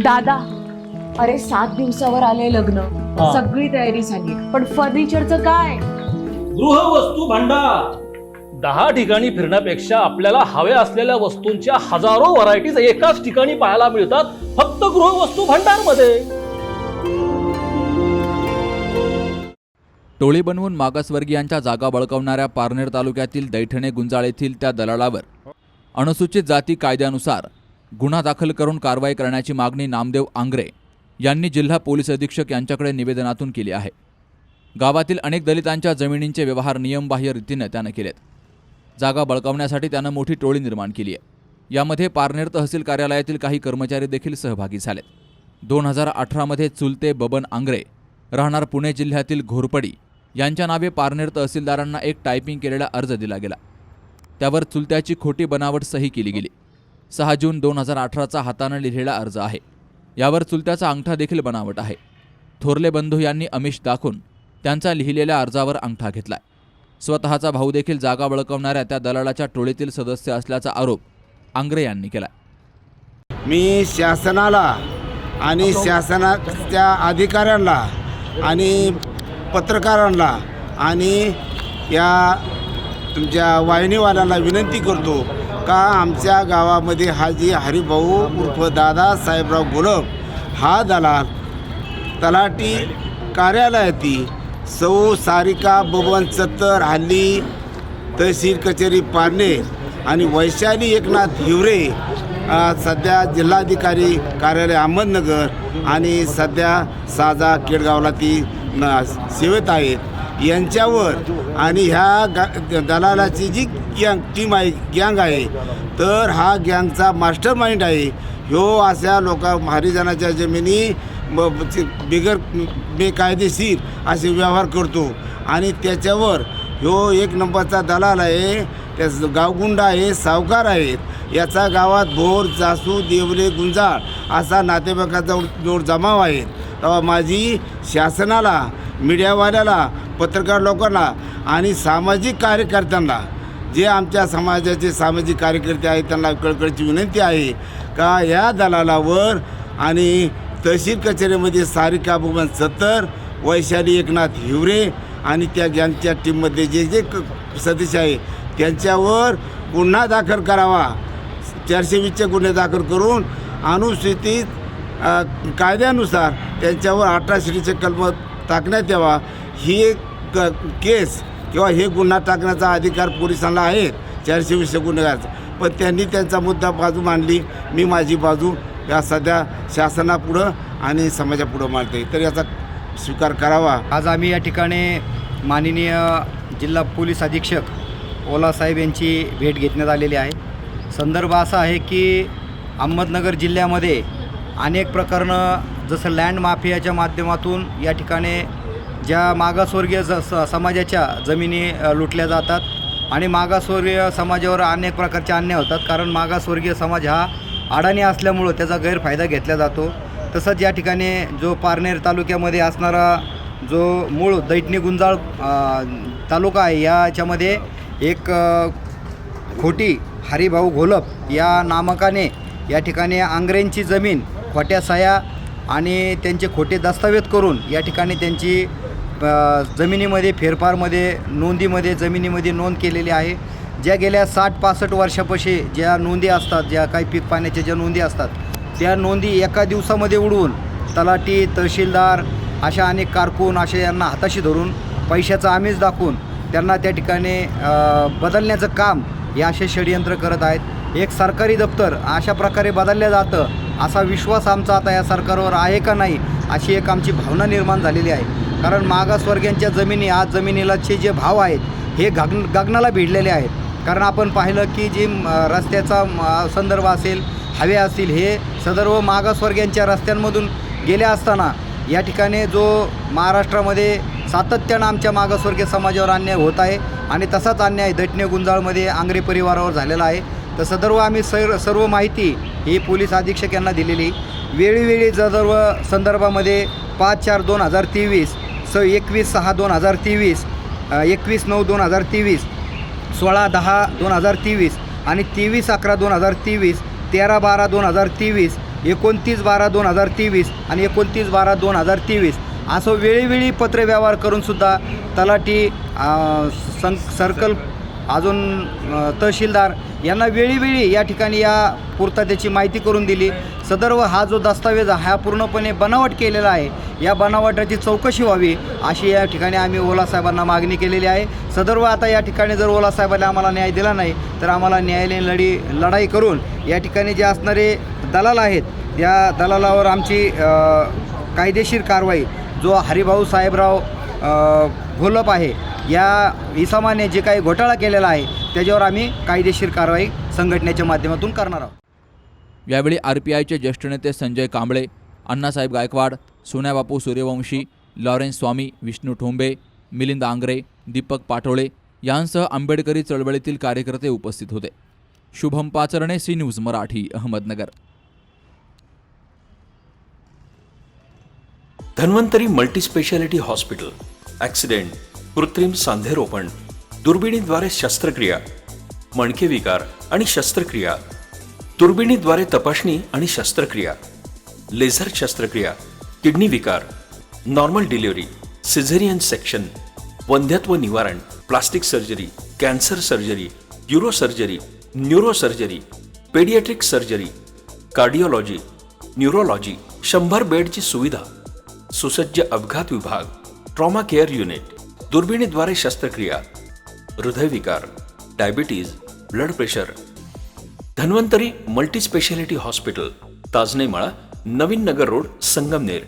दादा, अरे 7 दिवसावर आले लग्न, सगळी तयारी झाली, पण फर्निचरचं काय? गृहवस्तू भांडार 10 ठिकाणी फिरण्यापेक्षा आपल्याला हव्या असलेल्या वस्तूंच्या हजारो व्हरायटीज एकाच ठिकाणी पाहायला मिळतात, फक्त गृहवस्तू भांडार मध्ये. टोळी बनवून मागासवर्गीयांच्या जागा बळकावणाऱ्या पारनेर तालुक्यातील दैठणे गुंजाळ येथील त्या दलालावर अनुसूचित जाती कायद्यानुसार गुन्हा दाखल करून कारवाई करण्याची मागणी नामदेव आंग्रे यांनी जिल्हा पोलीस अधीक्षक यांच्याकडे निवेदनातून केली आहे. गावातील अनेक दलितांच्या जमिनींचे व्यवहार नियमबाह्य रीतीने त्यानं केलेत. जागा बळकावण्यासाठी त्यानं मोठी टोळी निर्माण केली आहे. यामध्ये पारनेर तहसील कार्यालयातील काही कर्मचारी देखील सहभागी झालेत. 2018मध्ये चुलते बबन आंग्रे राहणार पुणे जिल्ह्यातील घोरपडी यांच्या नावे पारनेर तहसीलदारांना एक टायपिंग केलेला अर्ज दिला गेला. त्यावर चुलत्याची खोटी बनावट सही केली गेली. 6 जून 2018चा हातानं लिहिलेला अर्ज आहे. यावर चुलत्याचा अंगठा देखील बनावट आहे. थोरले बंधू यांनी आमिष दाखवून त्यांचा लिहिलेल्या अर्जावर अंगठा घेतलाय. स्वतःचा भाऊ देखील जागा बळकावणाऱ्या त्या दलालाच्या टोळीतील सदस्य असल्याचा आरोप आंग्रे यांनी केला. मी शासनाला आणि शासनाच्या अधिकाऱ्यांना आणि पत्रकारांना आणि या तुमच्या वाहिनीवाल्यांना विनंती करतो का आमच्या गावामध्ये हा जी हरिभाऊ उर्फ दादा साहेबराव गोलप हा दलाल तलाठी कार्यालयातील सौ सारिका बबन सत्तर हल्ली तहसील कचेरी पारनेर आणि वैशाली एकनाथ हिवरे सध्या जिल्हाधिकारी कार्यालय अहमदनगर आणि सध्या साजा केडगावला ती सेवेत आहेत यांच्यावर आणि ह्या दलालाची जी टीम आहे गँग आहे तर हा गँगचा मास्टर माइंड आहे. ह्यो अशा हरिजनाच्या जमिनी बिगर बेकायदेशीर असे व्यवहार करतो आणि त्याच्यावर ह्यो 1 नंबरचा दलाल आहे. त्या गावगुंडा आहे, सावकार आहेत. याचा गावात भोर, जासू, देवले, गुंजाळ असा नातेवाईकाचा जोड जमाव आहेत. तेव्हा माझी शासनाला, मीडियावाल्याला, पत्रकार लोकांना आणि सामाजिक कार्यकर्त्यांना, जे आमच्या समाजाचे सामाजिक कार्यकर्ते आहेत त्यांना कळकळीची विनंती आहे का या दलालावर आणि तहसील कचेरीमध्ये सारिका बबन सत्तर, वैशाली एकनाथ हिवरे आणि त्या गँगच्या टीममध्ये जे जे सदस्य आहे त्यांच्यावर गुन्हा दाखल करावा. 420चे गुन्हे दाखल करून अनुसूचित कायद्यानुसार त्यांच्यावर 18 कलम टाकण्यात यावा. ही एक केस किंवा हे गुन्हा टाकण्याचा अधिकार पोलिसांना आहे 420 गुन्हेगाराचा. पण त्यांनी त्यांचा मुद्दा बाजू मांडली. मी माझी बाजू या सध्या शासनापुढं आणि समाजापुढं मांडते, तर याचा स्वीकार करावा. आज आम्ही या ठिकाणी माननीय जिल्हा पोलीस अधीक्षक ओलासाहेब यांची भेट घेण्यात आलेली आहे. संदर्भ असा आहे की अहमदनगर जिल्ह्यामध्ये अनेक प्रकरणं जसं लँड माफियाच्या माध्यमातून या ठिकाणी ज्या मागासवर्गीय समाजाच्या जमिनी लुटल्या जातात आणि मागासवर्गीय समाजावर अनेक प्रकारचे अन्याय होतात. कारण मागासवर्गीय समाज हा अडाणी असल्यामुळं त्याचा गैरफायदा घेतला जातो. तसंच या ठिकाणी जो पारनेर तालुक्यामध्ये असणारा जो मूळ दैठणे गुंजाळ तालुका आहे याच्यामध्ये एक खोटी हरिभाऊ घोलप या नामकाने या ठिकाणी आंग्रेंची जमीन खोट्या सह्या आणि त्यांचे खोटे दस्तावेज करून या ठिकाणी त्यांची जमिनीमध्ये फेरफारमध्ये नोंदीमध्ये जमिनीमध्ये नोंद केलेली आहे. ज्या गेल्या 60-65 वर्षापाशी ज्या नोंदी असतात, ज्या काही पीक पाण्याच्या ज्या नोंदी असतात त्या नोंदी एका दिवसामध्ये उडवून तलाठी, तहसीलदार अशा अनेक कारकून असे यांना हाताशी धरून पैशाचा आमिष दाखवून त्यांना त्या ठिकाणी बदलण्याचं काम हे असे षडयंत्र करत आहेत. एक सरकारी दप्तर अशा प्रकारे बदललं जातं असा विश्वास आमचा आता या सरकारवर आहे का नाही अशी एक आमची भावना निर्माण झालेली आहे. कारण मागासवर्गीयांच्या जमिनी आज जमिनीलाचे जे भाव आहेत हे गगनाला भिडलेले आहेत. कारण आपण पाहिलं की जी रस्त्याचा संदर्भ असेल, हवे असतील, हे सदर्भ मागासवर्गीयांच्या रस्त्यांमधून गेले असताना या ठिकाणी जो महाराष्ट्रामध्ये सातत्यानं आमच्या मागासवर्गीय समाजावर अन्याय होत आहे आणि तसाच अन्याय दैठणे गुंजाळमध्ये आंग्रे परिवारावर झालेला आहे. तर सदर्भ आम्ही सर्व माहिती ही पोलीस अधीक्षक यांना दिलेली. वेळोवेळी सदर्भ संदर्भामध्ये 5/4/2023, 21/6/2023, 21/9/2023, 16/10/2023 आणि 23/11/2023, 13/12/2023, 29/12/2023 आणि 29/12/2023 असं वेळोवेळी पत्रव्यवहार करूनसुद्धा तलाठी सर्कल अजून तहसीलदार यांना वेळोवेळी या ठिकाणी या पूर्ततेची माहिती करून दिली. सदर्भ हा जो दस्तावेज हा पूर्णपणे बनावट केलेला आहे, या बनावटाची चौकशी व्हावी अशी या ठिकाणी आम्ही ओला साहेबांना मागणी केलेली आहे. सदर्भ आता या ठिकाणी जर ओला साहेबांनी आम्हाला न्याय दिला नाही तर आम्हाला न्यायालयीन लढाई करून या ठिकाणी जे असणारे दलाल आहेत या दलालावर आमची कायदेशीर कारवाई, जो हरिभाऊ साहेबराव घोलप आहे या इसमाने जे काही घोटाळा केलेला आहे त्याच्यावर आम्ही कायदेशीर कारवाई संघटनेच्या माध्यमातून करणार आहोत. यावेळी RPIचे ज्येष्ठ नेते संजय कांबळे, अण्णासाहेब गायकवाड, सोन्याबापू सूर्यवंशी, लॉरेन्स स्वामी, विष्णू ठोंबे, मिलिंद आंग्रे, दीपक पाटोळे यांसह आंबेडकरी चळवळीतील कार्यकर्ते उपस्थित होते. Shubham Pacharne, C news Marathi, Ahmednagar. Dhanvantari multispeciality hospital. Accident, कृत्रिम सांधेरोपण, दुर्बिणीद्वारे शस्त्रक्रिया, मणके विकार आणि शस्त्रक्रिया, दुर्बिणीद्वारे तपासणी आणि शस्त्रक्रिया, लेझर शस्त्रक्रिया, किडनी विकार, नॉर्मल डिलिव्हरी, सिझेरियन सेक्शन, वंध्यत्व निवारण, plastic surgery, cancer surgery, euro surgery, neuro surgery, paediatric surgery, cardiology, neurology, 100 बेडची सुविधा, सुसज्ज अपघात विभाग, ट्रॉमा केअर युनिट, दुर्बिणीद्वारे शस्त्रक्रिया, हृदयविकार, diabetes, blood pressure. Dhanvantari multispeciality hospital, ताजनेमाळा, नवीन नगर रोड, संगमनेर.